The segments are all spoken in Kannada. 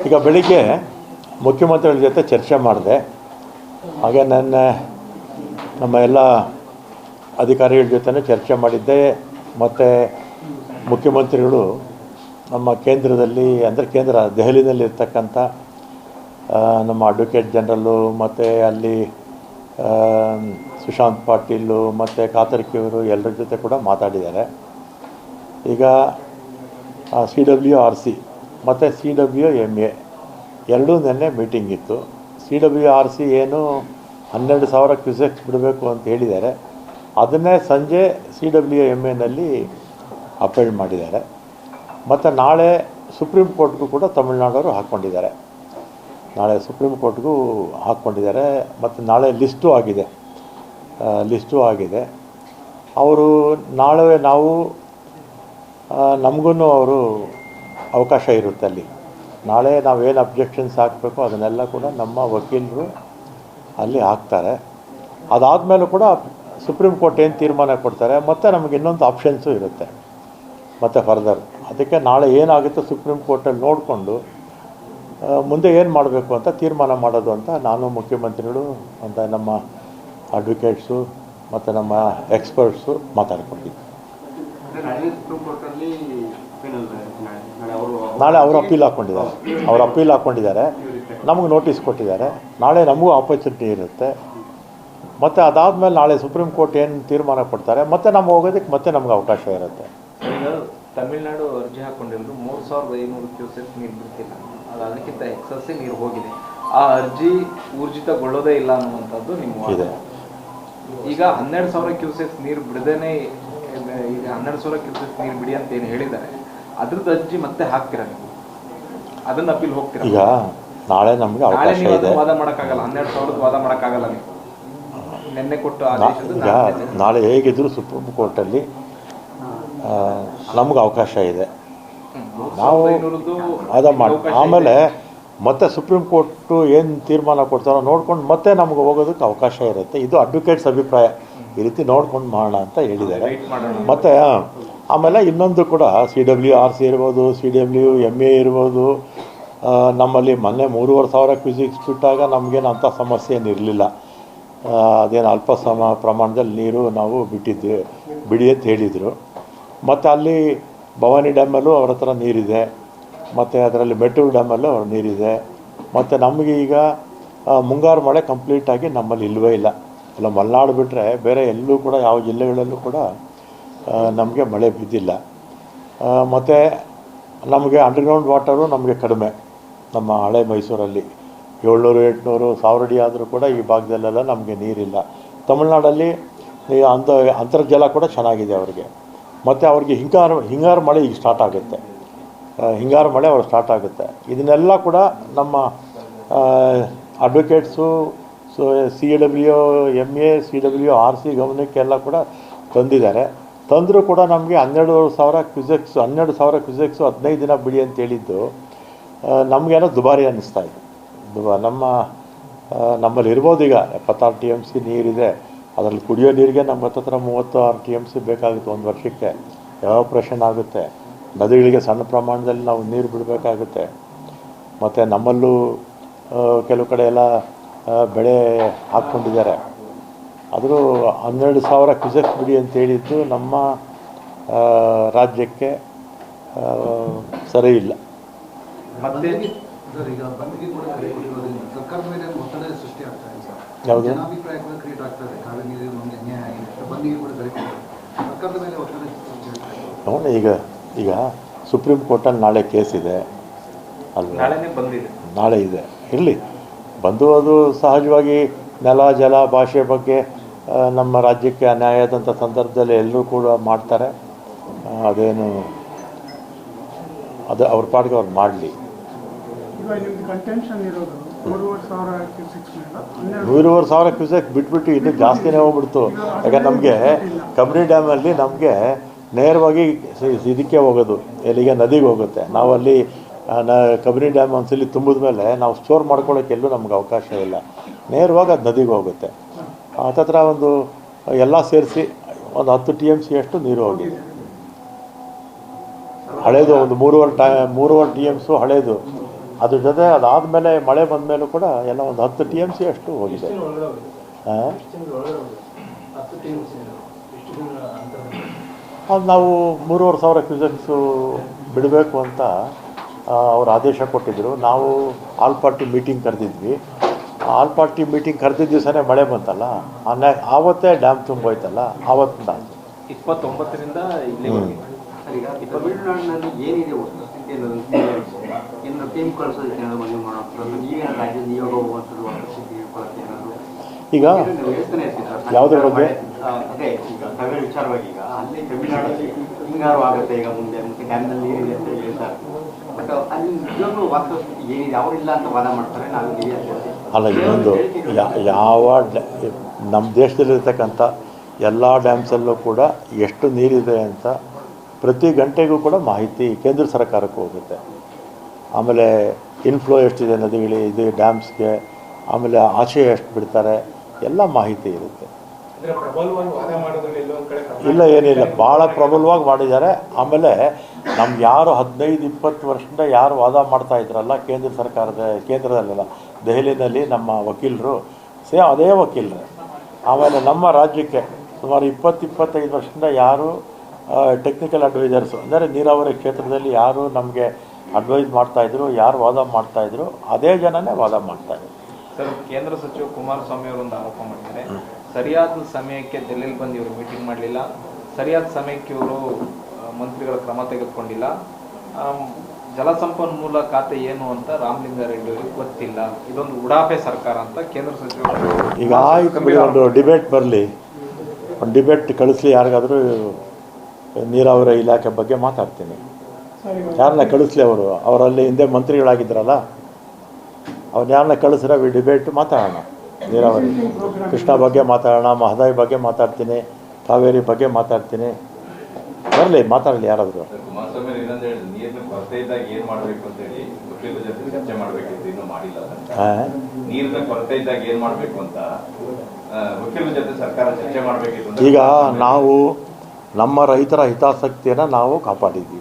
ಈಗ ಬೆಳಿಗ್ಗೆ ಮುಖ್ಯಮಂತ್ರಿಗಳ ಜೊತೆ ಚರ್ಚೆ ಮಾಡಿದೆ. ಹಾಗೆ ನಮ್ಮ ಎಲ್ಲ ಅಧಿಕಾರಿಗಳ ಜೊತೆ ಚರ್ಚೆ ಮಾಡಿದ್ದೆ. ಮತ್ತು ಮುಖ್ಯಮಂತ್ರಿಗಳು ನಮ್ಮ ಕೇಂದ್ರದಲ್ಲಿ ಅಂದರೆ ದೆಹಲಿನಲ್ಲಿ ಇರ್ತಕ್ಕಂಥ ನಮ್ಮ ಅಡ್ವೊಕೇಟ್ ಜನರಲ್ಲು ಮತ್ತು ಅಲ್ಲಿ ಸುಶಾಂತ್ ಪಾಟೀಲು ಮತ್ತು ಕಾತರ್ಕಿಯವರು ಎಲ್ಲರ ಜೊತೆ ಕೂಡ ಮಾತಾಡಿದ್ದಾರೆ. ಈಗ CWRC ಮತ್ತು CWMA ಎರಡೂ ನೆನ್ನೆ ಮೀಟಿಂಗ್ ಇತ್ತು. CWRC ಏನು 12,000 ಕ್ಯೂಸೆಕ್ಸ್ ಬಿಡಬೇಕು ಅಂತ ಹೇಳಿದ್ದಾರೆ. ಅದನ್ನೇ ಸಂಜೆ CWMAನಲ್ಲಿ ಅಪೀಲ್ ಮಾಡಿದ್ದಾರೆ. ಮತ್ತು ನಾಳೆ ಸುಪ್ರೀಂ ಕೋರ್ಟ್ಗೂ ಕೂಡ ತಮಿಳ್ನಾಡವರು ಹಾಕ್ಕೊಂಡಿದ್ದಾರೆ. ಮತ್ತು ನಾಳೆ ಲಿಸ್ಟು ಆಗಿದೆ. ಅವರು ನಾಳೆ ನಮಗೂ ಅವರು ಅವಕಾಶ ಇರುತ್ತೆ. ಅಲ್ಲಿ ನಾಳೆ ನಾವೇನು ಅಬ್ಜೆಕ್ಷನ್ಸ್ ಹಾಕಬೇಕು ಅದನ್ನೆಲ್ಲ ಕೂಡ ನಮ್ಮ ವಕೀಲರು ಅಲ್ಲಿ ಹಾಕ್ತಾರೆ. ಅದಾದಮೇಲೂ ಕೂಡ ಸುಪ್ರೀಂ ಕೋರ್ಟ್ ಏನು ತೀರ್ಮಾನ ಕೊಡ್ತಾರೆ ಮತ್ತು ನಮಗೆ ಇನ್ನೊಂದು ಆಪ್ಷನ್ಸು ಇರುತ್ತೆ ಮತ್ತು ಫರ್ದರ್. ಅದಕ್ಕೆ ನಾಳೆ ಏನಾಗುತ್ತೆ ಸುಪ್ರೀಂ ಕೋರ್ಟಲ್ಲಿ ನೋಡಿಕೊಂಡು ಮುಂದೆ ಏನು ಮಾಡಬೇಕು ಅಂತ ತೀರ್ಮಾನ ಮಾಡೋದು ಅಂತ ನಾನು ಮುಖ್ಯಮಂತ್ರಿಗಳು ಅಂತ ನಮ್ಮ ಅಡ್ವೊಕೇಟ್ಸು ಮತ್ತು ನಮ್ಮ ಎಕ್ಸ್ಪರ್ಟ್ಸು ಮಾತಾಡ್ಕೊಂಡಿದ್ದೆ. ನಾಳೆ ಅವರು ಅಪೀಲ್ ಹಾಕ್ಕೊಂಡಿದ್ದಾರೆ. ನಮಗೆ ನೋಟಿಸ್ ಕೊಟ್ಟಿದ್ದಾರೆ. ನಾಳೆ ನಮಗೂ ಆಪರ್ಚುನಿಟಿ ಇರುತ್ತೆ. ಮತ್ತು ಅದಾದಮೇಲೆ ನಾಳೆ ಸುಪ್ರೀಂ ಕೋರ್ಟ್ ಏನು ತೀರ್ಮಾನ ಕೊಡ್ತಾರೆ ಮತ್ತು ನಮ್ಮ ಹೋಗೋದಕ್ಕೆ ಮತ್ತೆ ನಮ್ಗೆ ಅವಕಾಶ ಇರುತ್ತೆ. ತಮಿಳುನಾಡು ಅರ್ಜಿ ಹಾಕ್ಕೊಂಡಿದ್ರು 3,500 ಕ್ಯೂಸೆಕ್ ನೀರು ಬಿಡ್ತಿಲ್ಲ, ಅದು ಅದಕ್ಕಿಂತ ಎಕ್ಸಸ್ಸೇ ನೀರು ಹೋಗಿದೆ. ಆ ಅರ್ಜಿ ಊರ್ಜಿತಗೊಳ್ಳೋದೇ ಇಲ್ಲ ಅನ್ನುವಂಥದ್ದು ನಿಮ್ಮ ಇದೆ. ಈಗ 12,000 ಕ್ಯೂಸೆಕ್ಸ್ ನೀರು ಬಿಡದೇನೆ ಈಗ 12,000 ಕ್ಯೂಸೆಕ್ಸ್ ನೀರು ಬಿಡಿ ಅಂತ ಏನು ಹೇಳಿದ್ದಾರೆ, ಅದ್ರದ್ದು ಅರ್ಜಿ ಮತ್ತೆ ಹಾಕ್ತೀರಾ ನೀವು? ಅದನ್ನ ಅಪೀಲ್ ಹೋಗ್ತೀರಾ? ಈಗ ನಾಳೆ ನಮಗೆ ಅವಕಾಶ ಇದೆ. ವಾದ ಮಾಡೋಕ್ಕಾಗಲ್ಲ, 12,000 ವಾದ ಮಾಡೋಕ್ಕಾಗಲ್ಲ. ನೀವು ನಿನ್ನೆ ಕೊಟ್ಟು ನಾಳೆ ಹೇಗಿದ್ರು ಸುಪ್ರೀಂ ಕೋರ್ಟಲ್ಲಿ ನಮ್ಗೆ ಅವಕಾಶ ಇದೆ. ನಾವು ವಾದ ಮಾಡಿ ಆಮೇಲೆ ಮತ್ತೆ ಸುಪ್ರೀಂ ಕೋರ್ಟು ಏನು ತೀರ್ಮಾನ ಕೊಡ್ತಾರೋ ನೋಡ್ಕೊಂಡು ಮತ್ತೆ ನಮ್ಗೆ ಹೋಗೋದಕ್ಕೆ ಅವಕಾಶ ಇರುತ್ತೆ. ಇದು ಅಡ್ವೊಕೇಟ್ಸ್ ಅಭಿಪ್ರಾಯ. ಈ ರೀತಿ ನೋಡ್ಕೊಂಡು ಮಾಡೋಣ ಅಂತ ಹೇಳಿದ್ದಾರೆ. ಮತ್ತು ಆಮೇಲೆ ಇನ್ನೊಂದು ಕೂಡ CWRC ಇರ್ಬೋದು, CWMA ಇರ್ಬೋದು. ನಮ್ಮಲ್ಲಿ ಮೊನ್ನೆ 3,500 ಕ್ಯೂಸೆಕ್ಸ್ ಬಿಟ್ಟಾಗ ನಮಗೇನು ಅಂಥ ಸಮಸ್ಯೆ ಏನಿರಲಿಲ್ಲ. ಅದೇನು ಅಲ್ಪ ಪ್ರಮಾಣದಲ್ಲಿ ನೀರು ನಾವು ಬಿಡಿ ಅಂತ ಹೇಳಿದರು. ಮತ್ತು ಅಲ್ಲಿ ಭವಾನಿ ಡ್ಯಾಮಲ್ಲೂ ಅವ್ರ ಹತ್ರ ನೀರಿದೆ, ಮತ್ತು ಅದರಲ್ಲಿ ಮೆಟ್ಟೂರು ಡ್ಯಾಮಲ್ಲೂ ಅವ್ರ ನೀರಿದೆ. ಮತ್ತು ನಮಗೆ ಈಗ ಮುಂಗಾರು ಮಳೆ ಕಂಪ್ಲೀಟಾಗಿ ನಮ್ಮಲ್ಲಿ ಇಲ್ಲವೇ ಇಲ್ಲ. ಇಲ್ಲ ಮಲೆನಾಡು ಬಿಟ್ಟರೆ ಬೇರೆ ಎಲ್ಲೂ ಕೂಡ ಯಾವ ಜಿಲ್ಲೆಗಳಲ್ಲೂ ಕೂಡ ನಮಗೆ ಮಳೆ ಬಿದ್ದಿಲ್ಲ. ಮತ್ತು ನಮಗೆ ಅಂಡರ್ಗ್ರೌಂಡ್ ವಾಟರು ನಮಗೆ ಕಡಿಮೆ. ನಮ್ಮ ಹಳೆ ಮೈಸೂರಲ್ಲಿ 700-800 1000 ಅಡಿ ಆದರೂ ಕೂಡ ಈ ಭಾಗದಲ್ಲೆಲ್ಲ ನಮಗೆ ನೀರಿಲ್ಲ. ತಮಿಳ್ನಾಡಲ್ಲಿ ಅಂತರ್ಜಲ ಕೂಡ ಚೆನ್ನಾಗಿದೆ ಅವರಿಗೆ. ಮತ್ತು ಅವ್ರಿಗೆ ಹಿಂಗಾರು ಮಳೆ ಈಗ ಸ್ಟಾರ್ಟ್ ಆಗುತ್ತೆ. ಇದನ್ನೆಲ್ಲ ಕೂಡ ನಮ್ಮ ಅಡ್ವೊಕೇಟ್ಸು CWMA CWRC ಗಮನಕ್ಕೆಲ್ಲ ಕೂಡ ತಂದರೂ ಕೂಡ ನಮಗೆ 12,000 ಕ್ಯೂಸೆಕ್ಸು 15 ದಿನ ಬಿಡಿ ಅಂತ ಹೇಳಿದ್ದು ನಮಗೇನೋ ದುಬಾರಿ ಅನ್ನಿಸ್ತಾ ಇದೆ. ನಮ್ಮಲ್ಲಿ ಇರ್ಬೋದು. ಈಗ 76 TMC ನೀರಿದೆ. ಅದರಲ್ಲಿ ಕುಡಿಯೋ ನೀರಿಗೆ ನಮ್ಮ ಹತ್ರ 36 TMC ಬೇಕಾಗುತ್ತೆ ಒಂದು ವರ್ಷಕ್ಕೆ. ಎವಾಪರೇಷನ್ ಆಗುತ್ತೆ. ನದಿಗಳಿಗೆ ಸಣ್ಣ ಪ್ರಮಾಣದಲ್ಲಿ ನಾವು ನೀರು ಬಿಡಬೇಕಾಗುತ್ತೆ. ಮತ್ತು ನಮ್ಮಲ್ಲೂ ಕೆಲವು ಕಡೆ ಎಲ್ಲ ಬೆಳೆ ಹಾಕ್ಕೊಂಡಿದ್ದಾರೆ. ಆದರೂ 12,000 ಕ್ಯೂಸೆಕ್ಸ್ ಬಿಡಿ ಅಂತ ಹೇಳಿದ್ದು ನಮ್ಮ ರಾಜ್ಯಕ್ಕೆ ಸರಿ ಇಲ್ಲ. ಯಾವುದು ನೋಡಿ, ಈಗ ಸುಪ್ರೀಂ ಕೋರ್ಟಲ್ಲಿ ನಾಳೆ ಕೇಸ್ ಇದೆ ಅಲ್ವಾ? ನಾಳೆ ಇದೆ. ಇರಲಿ, ಬಂದು ಅದು ಸಹಜವಾಗಿ ನೆಲ ಜಲ ಭಾಷೆ ಬಗ್ಗೆ ನಮ್ಮ ರಾಜ್ಯಕ್ಕೆ ಅನ್ಯಾಯ ಆದಂಥ ಸಂದರ್ಭದಲ್ಲಿ ಎಲ್ಲರೂ ಕೂಡ ಮಾಡ್ತಾರೆ. ಅದೇನು ಅದು ಅವ್ರ ಪಾಡಿಗೆ ಅವ್ರು ಮಾಡಲಿ. 1,500 ಕ್ಯೂಸೆಕ್ ಬಿಟ್ಬಿಟ್ಟು ಇನ್ನೂ ಜಾಸ್ತಿನೇ ಹೋಗ್ಬಿಡ್ತು. ಯಾಕಂದ್ರೆ ನಮಗೆ ಕಬಿನಿ ಡ್ಯಾಮಲ್ಲಿ ನಮಗೆ ನೇರವಾಗಿ ಇದಕ್ಕೆ ಹೋಗೋದು, ಎಲ್ಲಿಗೆ ನದಿಗೆ ಹೋಗುತ್ತೆ. ನಾವಲ್ಲಿ ಕಬಿನಿ ಡ್ಯಾಮ್ ಒಂದ್ಸಲಿ ತುಂಬಿದ ಮೇಲೆ ನಾವು ಸ್ಟೋರ್ ಮಾಡ್ಕೊಳ್ಳೋಕೆ ಎಲ್ಲೂ ನಮ್ಗೆ ಅವಕಾಶ ಇಲ್ಲ. ನೇರವಾಗಿ ಅದು ನದಿಗೆ ಹೋಗುತ್ತೆ. ಹತ್ತತ್ರ ಒಂದು ಎಲ್ಲ ಸೇರಿಸಿ ಒಂದು 10 TMC ಅಷ್ಟು ನೀರು ಹೋಗಿದೆ. ಹಳೇದು ಒಂದು 3.5 TMC ಹಳೇದು. ಅದ್ರ ಜೊತೆ ಅದಾದಮೇಲೆ ಮಳೆ ಬಂದ ಮೇಲೂ ಕೂಡ ಎಲ್ಲ ಒಂದು 10 TMC ಅಷ್ಟು ಹೋಗಿದೆ. ಅದು ನಾವು 3,500 ಕ್ಯೂಸೆಕ್ಸು ಬಿಡಬೇಕು ಅಂತ ಅವರು ಆದೇಶ ಕೊಟ್ಟಿದ್ದರು. ನಾವು ಆಲ್ ಪಾರ್ಟಿ ಮೀಟಿಂಗ್ ಕರೆದಿದ್ವಿ. ಆಲ್ ಪಾರ್ಟಿ ಮೀಟಿಂಗ್ ಕರೆದಿದ್ದ ದಿವಸನೇ ಮಳೆ ಬಂತಲ್ಲ, ಆವತ್ತೇ ಡ್ಯಾಮ್ ತುಂಬೋಯ್ತಲ್ಲ, ಆವತ್ತಿಂದ 29ರಿಂದ ಇಲ್ಲಿ ತಮಿಳುನಾಡಿನಲ್ಲಿ ಏನಿದೆ ಏನು ಟೀಮ್ ಕಳಿಸೋದಕ್ಕೆ ಏನಾದ್ರು ಮನವಿ ಮಾಡೋದು, ನೀವೇನು ರಾಜ್ಯದ ನಿಯೋಗ ಹೋಗುವಂಥದ್ದು ಈಗ ಯಾವುದ್ರ ಬಗ್ಗೆ ಅದೇ ಈಗ ತಮಿಳು ವಿಚಾರವಾಗಿ ಈಗ ಅಲ್ಲಿ ತಮಿಳುನಾಡಲ್ಲಿ ಹಿಂಗಾರು ಆಗುತ್ತೆ ಈಗ ಮುಂದೆ ಮತ್ತೆ ಡ್ಯಾಮ್ನಲ್ಲಿ ನೀರಿದೆ ಅಂತ ಹೇಳ್ತಾರೆ. ಬಟ್ ಅಲ್ಲಿ ನಿಜವಾಗ್ಲೂ ವಾಸ್ತವಸ್ಥಿತಿ ಏನಿದೆ ಅವರಿಲ್ಲ ಅಂತ ವಾದ ಮಾಡ್ತಾರೆ. ನಾವು ಅಲ್ಲ, ಇನ್ನೊಂದು ಯಾವ ನಮ್ಮ ದೇಶದಲ್ಲಿರ್ತಕ್ಕಂಥ ಎಲ್ಲ ಡ್ಯಾಮ್ಸಲ್ಲೂ ಕೂಡ ಎಷ್ಟು ನೀರಿದೆ ಅಂತ ಪ್ರತಿ ಗಂಟೆಗೂ ಕೂಡ ಮಾಹಿತಿ ಕೇಂದ್ರ ಸರ್ಕಾರಕ್ಕೆ ಹೋಗುತ್ತೆ. ಆಮೇಲೆ ಇನ್ಫ್ಲೋ ಎಷ್ಟಿದೆ ನದಿಗಳು ಇದು ಡ್ಯಾಮ್ಸ್ಗೆ, ಆಮೇಲೆ ಆಚೆ ಎಷ್ಟು ಬಿಡ್ತಾರೆ, ಎಲ್ಲ ಮಾಹಿತಿ ಇರುತ್ತೆ. ಇಲ್ಲ, ಏನಿಲ್ಲ, ಭಾಳ ಪ್ರಬಲವಾಗಿ ಮಾಡಿದ್ದಾರೆ. ಆಮೇಲೆ ನಮ್ಗೆ ಯಾರು 15-20 ವರ್ಷದಿಂದ ಯಾರು ವಾದ ಮಾಡ್ತಾ ಇದ್ರಲ್ಲ ಕೇಂದ್ರದಲ್ಲೆಲ್ಲ ದೆಹಲಿನಲ್ಲಿ ನಮ್ಮ ವಕೀಲರು ಸೇಮ್ ಅದೇ ವಕೀಲರು. ಆಮೇಲೆ ನಮ್ಮ ರಾಜ್ಯಕ್ಕೆ ಸುಮಾರು 20-25 ವರ್ಷದಿಂದ ಯಾರು ಟೆಕ್ನಿಕಲ್ ಅಡ್ವೈಸರ್ಸು ಅಂದರೆ ನೀರಾವರಿ ಕ್ಷೇತ್ರದಲ್ಲಿ ಯಾರು ನಮಗೆ ಅಡ್ವೈಸ್ ಮಾಡ್ತಾಯಿದ್ರು, ಯಾರು ವಾದ ಮಾಡ್ತಾಯಿದ್ರು, ಅದೇ ಜನನೇ ವಾದ ಮಾಡ್ತಾಯಿದ್ರು. ಸರ್, ಕೇಂದ್ರ ಸಚಿವ ಕುಮಾರಸ್ವಾಮಿ ಅವರೊಂದು ಆರೋಪ ಮಾಡಿದ್ದಾರೆ, ಸರಿಯಾದ ಸಮಯಕ್ಕೆ ಡೆಲ್ಲಿಲಿ ಬಂದು ಇವರು ಮೀಟಿಂಗ್ ಮಾಡಲಿಲ್ಲ, ಸರಿಯಾದ ಸಮಯಕ್ಕೆ ಇವರು ಮಂತ್ರಿಗಳ ಕ್ರಮ ತೆಗೆದುಕೊಂಡಿಲ್ಲ, ಜಲಸಂಪನ್ಮೂಲ ಖಾತೆ ಏನು ಅಂತ ರಾಮಲಿಂಗಾರೆಡ್ಡಿ ಅವರಿಗೆ ಗೊತ್ತಿಲ್ಲ, ಇದೊಂದು ಉಡಾಫೆ ಸರ್ಕಾರ ಅಂತ ಕೇಂದ್ರ ಸಚಿವರು. ಈಗ ಒಂದು ಡಿಬೇಟ್ ಬರಲಿ, ಒಂದು ಡಿಬೇಟ್ ಕಳಿಸ್ಲಿ, ಯಾರಿಗಾದರೂ ನೀರಾವರಿ ಇಲಾಖೆ ಬಗ್ಗೆ ಮಾತಾಡ್ತೀನಿ. ಯಾರನ್ನ ಕಳಿಸ್ಲಿ, ಅವರಲ್ಲಿ ಹಿಂದೆ ಮಂತ್ರಿಗಳಾಗಿದ್ರಲ್ಲ, ಅವ್ರು ಯಾರನ್ನ ಕಳಿಸ್ರೆ ಡಿಬೇಟ್ ಮಾತಾಡೋಣ. ನೀರಾವರಿ ಕೃಷ್ಣ ಬಗ್ಗೆ ಮಾತಾಡೋಣ, ಮಹದಾಯಿ ಬಗ್ಗೆ ಮಾತಾಡ್ತೀನಿ, ಕಾವೇರಿ ಬಗ್ಗೆ ಮಾತಾಡ್ತೀನಿ. ಬರಲಿ, ಮಾತಾಡಲಿ ಯಾರಾದರೂ. ಕುಮಾರಸ್ವಾಮಿ ಇನ್ನೊಂದು ಹೇಳಿದ್ರು, ನೀರಿನ ಕೊರತೆ ಇದ್ದಾಗ ಏನು ಮಾಡಬೇಕು ಅಂತ ಹೇಳಿ ವಕೀಲರ ಜೊತೆ ಚರ್ಚೆ ಮಾಡಬೇಕಿತ್ತು, ಇನ್ನೂ ಮಾಡಿಲ್ಲ. ನೀರಿನ ಕೊರತೆ ಇದ್ದಾಗ ಏನು ಮಾಡಬೇಕು ಅಂತ ವಕೀಲರ ಜೊತೆ ಸರ್ಕಾರ ಚರ್ಚೆ ಮಾಡಬೇಕಿತ್ತು. ಈಗ ನಾವು ನಮ್ಮ ರೈತರ ಹಿತಾಸಕ್ತಿಯನ್ನು ನಾವು ಕಾಪಾಡಿದ್ವಿ.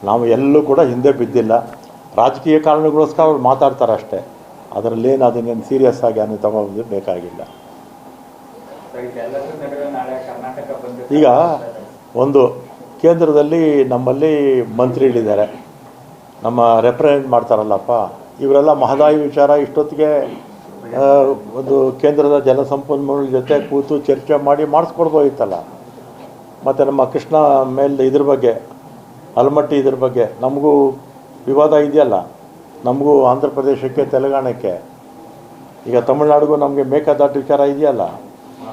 ನಾವು ಎಲ್ಲೂ ಕೂಡ ಹಿಂದೆ ಬಿದ್ದಿಲ್ಲ. ರಾಜಕೀಯ ಕಾರಣಗಳಿಗೋಸ್ಕರ ಅವ್ರು ಮಾತಾಡ್ತಾರೆ ಅಷ್ಟೇ. ಅದರಲ್ಲೇನು ಅದನ್ನೇನು ಸೀರಿಯಸ್ ಆಗಿ ಅನ್ನೋ ತಗೊಂಡು ಬೇಕಾಗಿಲ್ಲ. ಈಗ ಒಂದು ಕೇಂದ್ರದಲ್ಲಿ ನಮ್ಮಲ್ಲಿ ಮಂತ್ರಿಗಳಿದ್ದಾರೆ, ನಮ್ಮ ರೆಪ್ರೆಸೆಂಟ್ ಮಾಡ್ತಾರಲ್ಲಪ್ಪ, ಇವರೆಲ್ಲ ಮಹದಾಯಿ ವಿಚಾರ ಇಷ್ಟೊತ್ತಿಗೆ ಒಂದು ಕೇಂದ್ರದ ಜಲಸಂಪನ್ಮೂಲ ಜೊತೆ ಕೂತು ಚರ್ಚೆ ಮಾಡಿ ಮಾಡಿಸ್ಕೊಡ್ಬೋದಿತ್ತಲ್ಲ. ಮತ್ತು ನಮ್ಮ ಕೃಷ್ಣ ಮೇಲೆ ಇದ್ರ ಬಗ್ಗೆ, ಆಲಮಟ್ಟಿ ಇದ್ರ ಬಗ್ಗೆ ನಮಗೂ ವಿವಾದ ಇದೆಯಲ್ಲ, ನಮಗೂ ಆಂಧ್ರ ಪ್ರದೇಶಕ್ಕೆ ತೆಲಂಗಾಣಕ್ಕೆ, ಈಗ ತಮಿಳ್ನಾಡಿಗೂ ನಮಗೆ ಮೇಕೆದಾಟು ವಿಚಾರ ಇದೆಯಲ್ಲ,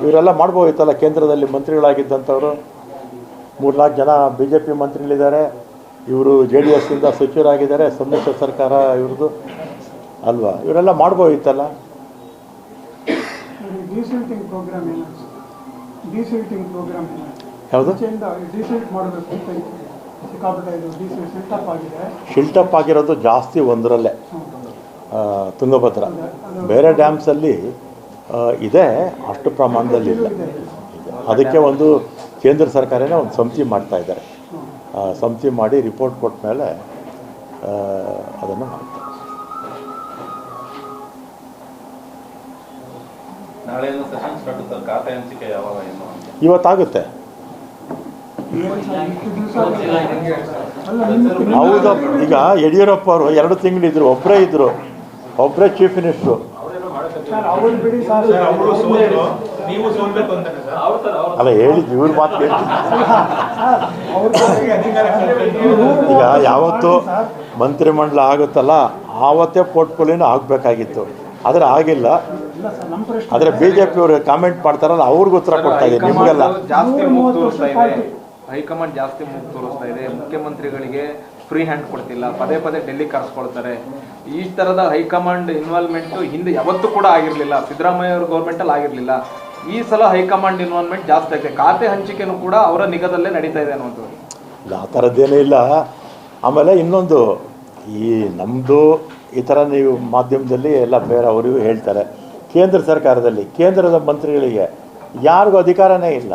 ಇವರೆಲ್ಲ ಮಾಡ್ಬೋದಿತ್ತಲ್ಲ. ಕೇಂದ್ರದಲ್ಲಿ ಮಂತ್ರಿಗಳಾಗಿದ್ದಂಥವ್ರು 3-4 ಜನ BJP ಮಂತ್ರಿಗಳಿದ್ದಾರೆ, ಇವರು JDSನಿಂದ ಸಚಿವರಾಗಿದ್ದಾರೆ, ಸಮ್ಮಿಶ್ರ ಸರ್ಕಾರ ಇವ್ರದ್ದು ಅಲ್ವಾ, ಇವರೆಲ್ಲ ಮಾಡ್ಬೋದಿತ್ತಲ್ಲ. ಯಾವುದು ಶಿಲ್ಟಪ್ ಆಗಿರೋದು ಜಾಸ್ತಿ ಒಂದರಲ್ಲೇ ತುಂಗಭದ್ರಾ. ಬೇರೆ ಡ್ಯಾಮ್ಸಲ್ಲಿ ಇದೆ, ಅಷ್ಟು ಪ್ರಮಾಣದಲ್ಲಿ ಇಲ್ಲ. ಅದಕ್ಕೆ ಒಂದು ಕೇಂದ್ರ ಸರ್ಕಾರನೇ ಒಂದು ಸಮಿತಿ ಮಾಡ್ತಾ ಇದ್ದಾರೆ. ಸಮಿತಿ ಮಾಡಿ ರಿಪೋರ್ಟ್ ಕೊಟ್ಟ ಮೇಲೆ ಅದನ್ನು ಮಾಡ್ತಾರೆ. ಇವತ್ತಾಗುತ್ತೆ. ಹೌದು. ಈಗ ಯಡಿಯೂರಪ್ಪ ಅವರು 2 ತಿಂಗಳಿದ್ರು, ಒಬ್ಬರೇ ಚೀಫ್ ಮಿನಿಸ್ಟ್ರು. ಅಲ್ಲ, ಹೇಳಿದ್ದು ಇವ್ರ ಮಾತು ಹೇಳ್ತೀನಿ. ಈಗ ಯಾವತ್ತು ಮಂತ್ರಿಮಂಡಲ ಆಗುತ್ತಲ್ಲ ಆವತ್ತೇ ಪೋರ್ಟ್ಫೋಲಿಯೋನ ಆಗಬೇಕಾಗಿತ್ತು, ಆದರೆ ಆಗಿಲ್ಲ. ಆದರೆ BJP ಅವರು ಕಾಮೆಂಟ್ ಮಾಡ್ತಾರಲ್ಲ, ಅವ್ರಿಗೆ ಉತ್ತರ ಕೊಡ್ತಾ ಇದೆ, ನಿಮಗೆಲ್ಲ. ಜಾಸ್ತಿ ಮೂಗು ತೋರಿಸ್ತಾ ಇದೆ, ಹೈಕಮಾಂಡ್ ಜಾಸ್ತಿ ಮೂಗು ತೋರಿಸ್ತಾ ಇದೆ. ಮುಖ್ಯಮಂತ್ರಿಗಳಿಗೆ ಫ್ರೀ ಹ್ಯಾಂಡ್ ಕೊಡ್ತಿಲ್ಲ, ಪದೇ ಡೆಲ್ಲಿ ಕರೆಸ್ಕೊಳ್ತಾರೆ. ಈ ಥರದ ಹೈಕಮಾಂಡ್ ಇನ್ವಾಲ್ವ್ಮೆಂಟ್ ಹಿಂದೆ ಯಾವತ್ತೂ ಕೂಡ ಆಗಿರಲಿಲ್ಲ, ಸಿದ್ದರಾಮಯ್ಯ ಅವ್ರ ಗೌರ್ಮೆಂಟಲ್ಲಿ ಆಗಿರಲಿಲ್ಲ. ಈ ಸಲ ಹೈಕಮಾಂಡ್ ಇನ್ವಾಲ್ವ್ಮೆಂಟ್ ಜಾಸ್ತಿ ಆಗಿದೆ. ಖಾತೆ ಹಂಚಿಕೆನೂ ಕೂಡ ಅವರ ನಿಗದಲ್ಲೇ ನಡೀತಾ ಇದೆ ಅನ್ನೋದು. ಇಲ್ಲ, ಆ ಥರದ್ದೇನೂ ಇಲ್ಲ. ಆಮೇಲೆ ಇನ್ನೊಂದು, ಈ ನಮ್ಮದು ಈ ಥರ ನೀವು ಮಾಧ್ಯಮದಲ್ಲಿ ಎಲ್ಲ ಬೇರೆ ಅವರಿಗೂ ಹೇಳ್ತಾರೆ, ಕೇಂದ್ರ ಸರ್ಕಾರದಲ್ಲಿ ಕೇಂದ್ರದ ಮಂತ್ರಿಗಳಿಗೆ ಯಾರಿಗೂ ಅಧಿಕಾರನೇ ಇಲ್ಲ.